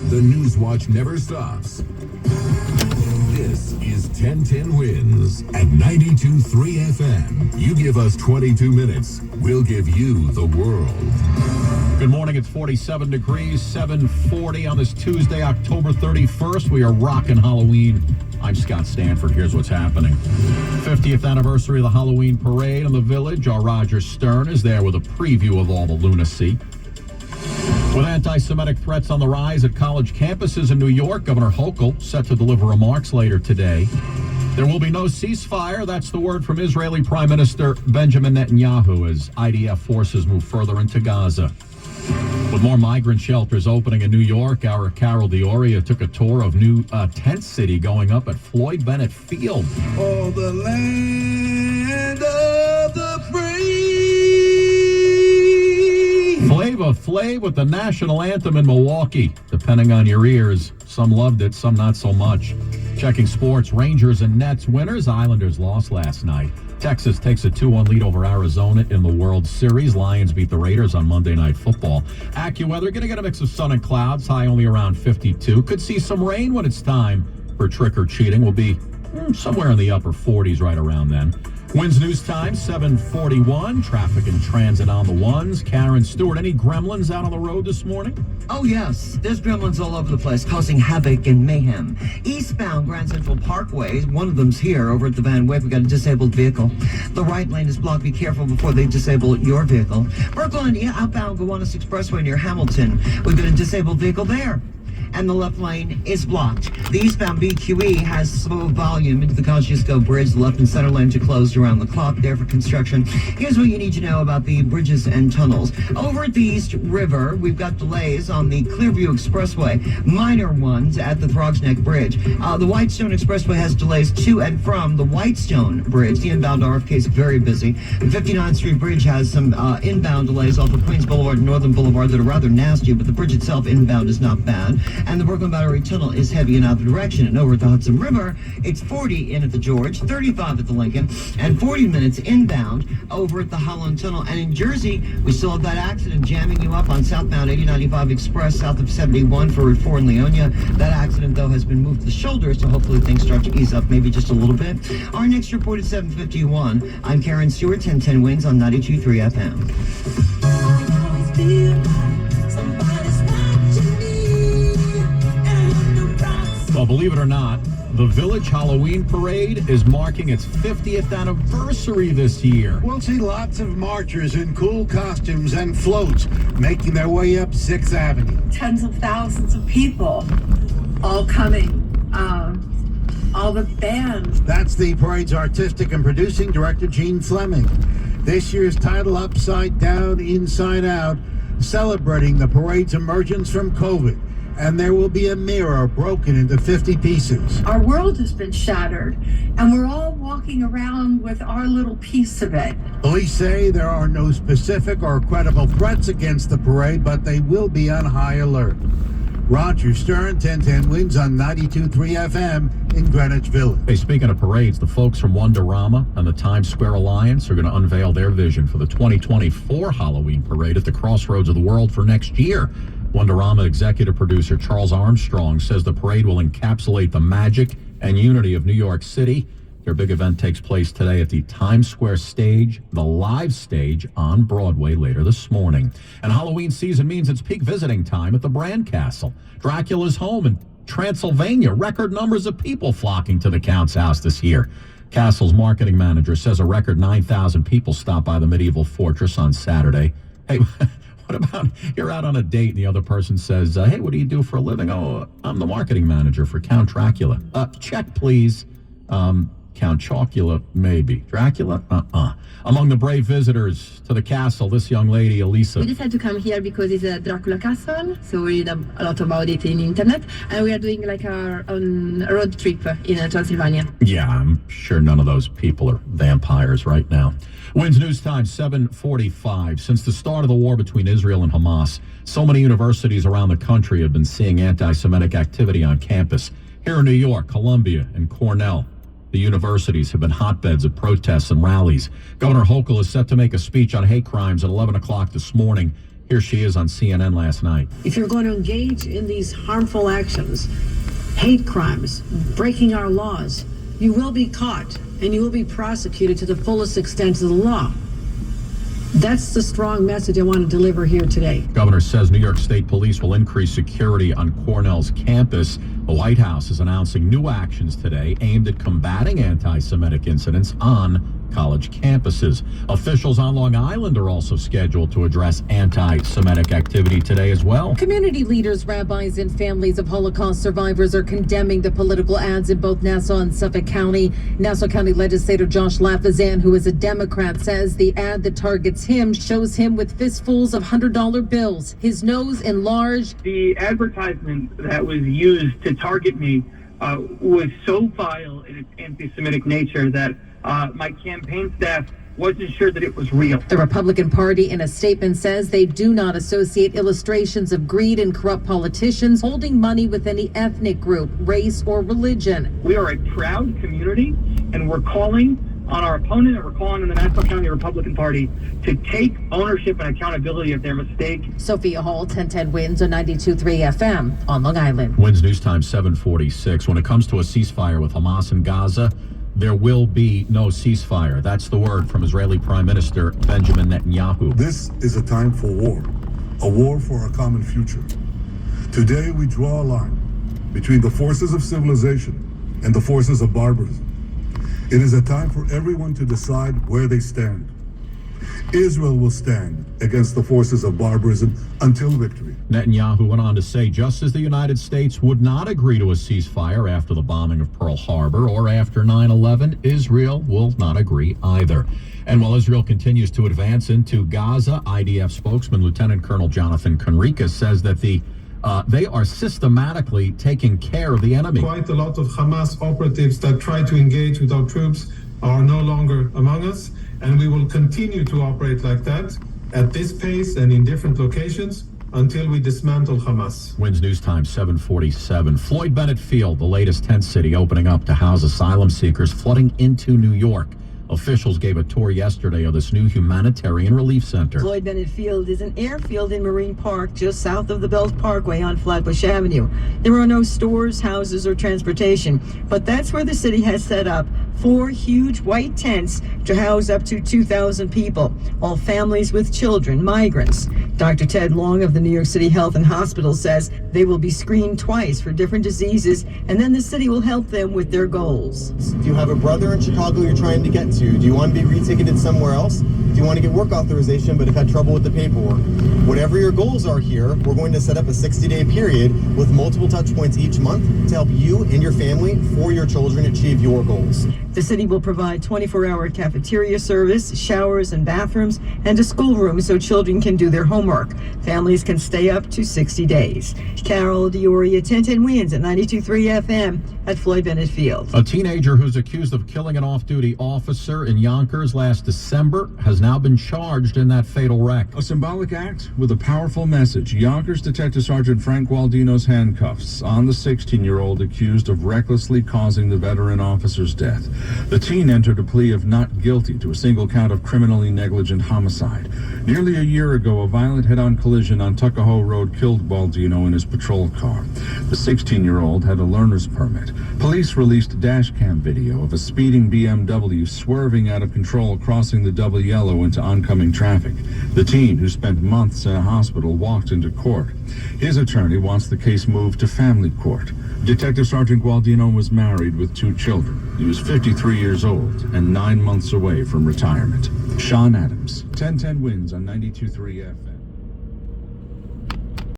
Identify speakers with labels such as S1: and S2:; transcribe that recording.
S1: The News Watch never stops. This is 1010 Wins at 92.3 FM. You give us 22 minutes, we'll give you the world.
S2: Good morning. It's 47 degrees, 7:40 on this Tuesday, October 31st. We are rocking Halloween. I'm Scott Stanford. Here's what's happening. 50th anniversary of the Halloween parade in the Village. Our Roger Stern is there with a preview of all the lunacy. With anti-Semitic threats on the rise at college campuses in New York, Governor Hochul set to deliver remarks later today. There will be no ceasefire. That's the word from Israeli Prime Minister Benjamin Netanyahu as IDF forces move further into Gaza. With more migrant shelters opening in New York, our Carol D'Oria took a tour of new tent city going up at Floyd Bennett Field.
S3: Oh, the land of the free.
S2: Flava Flav with the national anthem in Milwaukee. Depending on your ears, some loved it, some not so much. Checking sports, Rangers and Nets winners. Islanders lost last night. Texas takes a 2-1 lead over Arizona in the World Series. Lions beat the Raiders on Monday Night Football. AccuWeather, going to get a mix of sun and clouds, high only around 52. Could see some rain when it's time for trick-or-treating. We'll be somewhere in the upper 40s right around then. Winds News Time, 7:41. Traffic and transit on the ones. Karen Stewart, any gremlins out on the road this morning?
S4: Oh, yes. There's gremlins all over the place causing havoc and mayhem. Eastbound Grand Central Parkway, one of them's here over at the Van Wyck. We got a disabled vehicle. The right lane is blocked. Be careful before they disable your vehicle. Brooklyn, outbound Gowanus Expressway near Hamilton. We've got a disabled vehicle there. And the left lane is blocked. The eastbound BQE has slow volume into the Kosciuszko Bridge. The left and center lanes are closed around the clock there for construction. Here's what you need to know about the bridges and tunnels. Over at the East River, we've got delays on the Clearview Expressway, minor ones at the Throgs Neck Bridge. The Whitestone Expressway has delays to and from the Whitestone Bridge. The inbound RFK is very busy. The 59th Street Bridge has some inbound delays off of Queens Boulevard and Northern Boulevard that are rather nasty, but the bridge itself inbound is not bad. And the Brooklyn Battery Tunnel is heavy in either direction. And over at the Hudson River, it's 40 in at the George, 35 at the Lincoln, and 40 minutes inbound over at the Holland Tunnel. And in Jersey, we still have that accident jamming you up on southbound 8095 Express south of 71 for Route 4 in Leonia. That accident, though, has been moved to the shoulders, so hopefully things start to ease up maybe just a little bit. Our next report is 7:51. I'm Karen Stewart, 1010 Wins on 92.3 FM.
S2: Well, believe it or not, the Village Halloween Parade is marking its 50th anniversary this year.
S3: We'll see lots of marchers in cool costumes and floats making their way up 6th Avenue.
S5: Tens of thousands of people all coming. All the bands.
S3: That's the parade's artistic and producing director, Gene Fleming. This year's title, Upside Down, Inside Out, celebrating the parade's emergence from COVID. And there will be a mirror broken into 50 pieces.
S5: Our world has been shattered, and we're all walking around with our little piece of it.
S3: Police say there are no specific or credible threats against the parade, but they will be on high alert. Roger Stern, 1010 Wins on 92.3 FM in Greenwich Village.
S2: Hey, speaking of parades, the folks from Wonderama and the Times Square Alliance are going to unveil their vision for the 2024 Halloween parade at the crossroads of the world for next year. Wonderama executive producer Charles Armstrong says the parade will encapsulate the magic and unity of New York City. Their big event takes place today at the Times Square stage, the live stage on Broadway later this morning. And Halloween season means it's peak visiting time at the Bran Castle. Dracula's home in Transylvania. Record numbers of people flocking to the Count's house this year. Castle's marketing manager says a record 9,000 people stopped by the medieval fortress on Saturday. Hey, what about you're out on a date and the other person says, hey, what do you do for a living? Oh, I'm the marketing manager for Count Dracula. Check, please. Count Chocula, maybe. Dracula? Among the brave visitors to the castle, this young lady, Elisa.
S6: We decided to come here because it's a Dracula castle, so we read a lot about it in internet, and we are doing like our own road trip in Transylvania.
S2: Yeah, I'm sure none of those people are vampires right now. Winds News Time, 7:45. Since the start of the war between Israel and Hamas, so many universities around the country have been seeing anti-Semitic activity on campus. Here in New York, Columbia, and Cornell, the universities have been hotbeds of protests and rallies. Governor Hochul is set to make a speech on hate crimes at 11 o'clock this morning. Here she is on CNN last night.
S7: If you're going to engage in these harmful actions, hate crimes, breaking our laws, you will be caught and you will be prosecuted to the fullest extent of the law. That's the strong message I want to deliver here today.
S2: Governor says New York State Police will increase security on Cornell's campus. The White House is announcing new actions today aimed at combating anti-Semitic incidents on college campuses. Officials on Long Island are also scheduled to address anti-Semitic activity today as well.
S8: Community leaders, rabbis, and families of Holocaust survivors are condemning the political ads in both Nassau and Suffolk County. Nassau County legislator Josh Lafazan, who is a Democrat, says the ad that targets him shows him with fistfuls of $100 bills, his nose enlarged.
S9: The advertisement that was used to target me was so vile in its anti-Semitic nature that my campaign staff wasn't sure that it was real.
S8: The Republican Party in a statement says they do not associate illustrations of greed and corrupt politicians holding money with any ethnic group, race, or religion.
S9: We are a proud community, and we're calling on our opponent, and we're calling on the Nassau County Republican Party to take ownership and accountability of their mistake.
S8: Sophia Hall, 1010 Wins on 92.3 FM on Long Island.
S2: Wins News Time 746. When it comes to a ceasefire with Hamas in Gaza, there will be no ceasefire. That's the word from Israeli Prime Minister Benjamin Netanyahu.
S10: This is a time for a war for our common future. Today we draw a line between the forces of civilization and the forces of barbarism. It is a time for everyone to decide where they stand. Israel will stand against the forces of barbarism until victory.
S2: Netanyahu went on to say just as the United States would not agree to a ceasefire after the bombing of Pearl Harbor or after 9/11, Israel will not agree either. And while Israel continues to advance into Gaza, IDF spokesman Lieutenant Colonel Jonathan Conricus says that they are systematically taking care of the enemy.
S11: Quite a lot of Hamas operatives that try to engage with our troops are no longer among us, and we will continue to operate like that at this pace and in different locations until we dismantle Hamas.
S2: Wins News Time 747. Floyd Bennett Field, the latest tent city opening up to house asylum seekers flooding into New York. Officials gave a tour yesterday of this new humanitarian relief center.
S12: Floyd Bennett Field is an airfield in Marine Park just south of the Belt Parkway on Flatbush Avenue. There are no stores, houses, or transportation, but that's where the city has set up 4 huge white tents to house up to 2,000 people, all families with children, migrants. Dr. Ted Long of the New York City Health and Hospital says they will be screened twice for different diseases, and then the city will help them with their goals.
S13: Do you have a brother in Chicago you're trying to get to? Do you want to be reticketed somewhere else? Do you want to get work authorization but have had trouble with the paperwork? Whatever your goals are here, we're going to set up a 60-day period with multiple touch points each month to help you and your family for your children achieve your goals.
S12: The city will provide 24-hour cafeteria service, showers and bathrooms, and a schoolroom so children can do their homework. Families can stay up to 60 days. Carol Dioria, 1010 Wins at 92.3 FM at Floyd Bennett Field.
S2: A teenager who's accused of killing an off-duty officer in Yonkers last December has now been charged in that fatal wreck.
S14: A symbolic act with a powerful message. Yonkers Detective Sergeant Frank Gualdino's handcuffs on the 16-year-old accused of recklessly causing the veteran officer's death. The teen entered a plea of not guilty to a single count of criminally negligent homicide. Nearly a year ago, a violent head-on collision on Tuckahoe Road killed Gualdino in his patrol car. The 16-year-old had a learner's permit. Police released dash cam video of a speeding BMW swerving out of control, crossing the double yellow into oncoming traffic. The teen, who spent months in a hospital, walked into court. His attorney wants the case moved to family court. Detective Sergeant Gualdino was married with 2 children. He was 53 years old and 9 months away from retirement. Sean Adams, 1010 Wins on 92.3 FM.